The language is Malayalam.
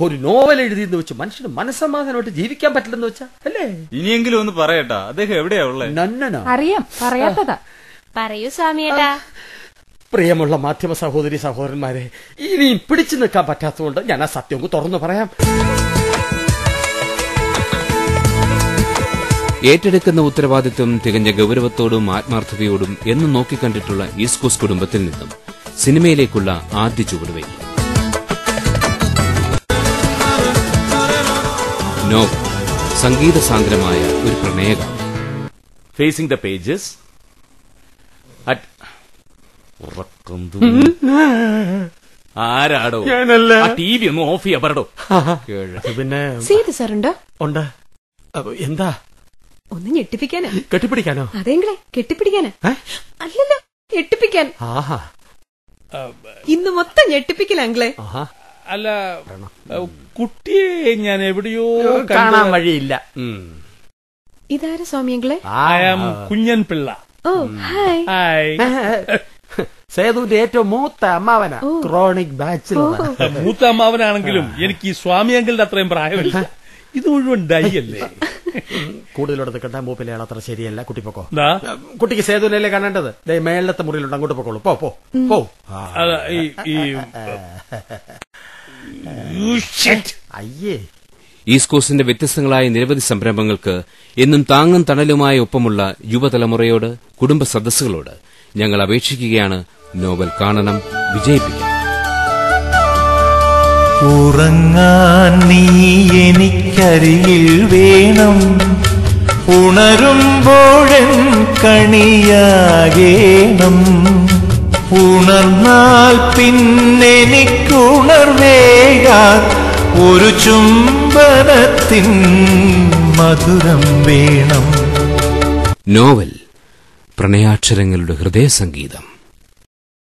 ഒരു നോവൽ എഴുതിയെന്ന് വെച്ച് മനുഷ്യന് മനസ്സമാധാനമായിട്ട് ജീവിക്കാൻ പറ്റില്ലെന്ന് വെച്ചാ അല്ലേ? ഇനിയെങ്കിലും ഒന്ന് പറയട്ടാ, അദ്ദേഹം എവിടെയാ ഉള്ളത്? നന്നനാ അറിയാം, പറയാത്തതാ. പറയൂ സ്വാമിയേട്ടാ. പ്രിയമുള്ള മാധ്യമ സഹോദരി സഹോദരന്മാരെ, ഇനിയും പിടിച്ചു നിൽക്കാൻ പറ്റാത്തതുകൊണ്ട് ഞാൻ ആ സത്യം തുറന്നു പറയാം. ഏറ്റെടുക്കുന്ന ഉത്തരവാദിത്വം തികഞ്ഞ ഗൌരവത്തോടും ആത്മാർത്ഥതയോടും എന്നും നോക്കിക്കണ്ടിട്ടുള്ള ഈസ്റ്റ് കോസ്റ്റ് കുടുംബത്തിൽ നിന്നും സിനിമയിലേക്കുള്ള ആദ്യ ചുവടുവയ്പ്. നോവൽ, സംഗീത സാന്ദ്രമായ ഒരു പ്രണയകം. Facing the pages. ആരാടോ? ടി വി ഒന്ന് ഓഫ് ചെയ്യാ പറടോ. പിന്നെ സീത സാറുണ്ടോ? ഉണ്ട്. എന്താ? ഒന്ന് ഞെട്ടിപ്പിക്കാനാ. കെട്ടിപ്പിടിക്കാനോ? അതെങ്കിലേ കെട്ടിപ്പിടിക്കാനാ. അല്ലല്ലോ, ഞെട്ടിപ്പിക്കാൻ. ഇന്ന് മൊത്തം ഞെട്ടിപ്പിക്കലാങ്കിലേ. അല്ല, കുട്ടിയെ ഞാൻ എവിടെയോ കാണാൻ വഴിയില്ല. ഇതാരാ സ്വാമിയങ്ങളെ? കുഞ്ഞൻ പിള്ള. ഓ ഹായ്. ഹായ്. സേതുവിന്റെ ഏറ്റവും മൂത്ത അമ്മാവനാ, ക്രോണിക് ബാച്ചിലർ. മൂത്ത അമ്മാവനാണെങ്കിലും എനിക്ക് ഈ സ്വാമിയങ്കിളുടെ അത്രയും പ്രായമില്ല. ഇത് മുഴുവൻ ഡൈ അല്ലേ? കൂടുതലെടുത്ത് കെട്ടാൻ മൂപ്പിലയാൾ അത്ര ശരിയല്ല. കുട്ടിപ്പൊക്കോ. കുട്ടിക്ക് സേതുവിനല്ലേ കാണേണ്ടത്? മേളത്തെ മുറിയിലുണ്ട്, അങ്ങോട്ട് പൊക്കോളൂ. പോ പോ പോ. അയ്യേ. ഈസ്റ്റ് കോസ്റ്റിന്റെ വ്യത്യസ്തങ്ങളായ നിരവധി സംരംഭങ്ങൾക്ക് എന്നും താങ്ങും തണലുമായി ഒപ്പമുള്ള യുവതലമുറയോട്, കുടുംബ സദസ്സുകളോട് ഞങ്ങൾ അപേക്ഷിക്കുകയാണ്, നോവൽ കാണണം, വിജയിപ്പിക്കണം. ഉറങ്ങാൻ നീ എനിക്കരികിൽ വേണം, ഉണരുമ്പോഴൻ കണിയാകേണം, ഉണർന്നാൽ പിന്നെനിക്കുണർവേകാൻ ഒരു ചുംബനത്തിൻ മധുരം വേണം. നോവൽ, പ്രണയാക്ഷരങ്ങളുടെ ഹൃദയസംഗീതം.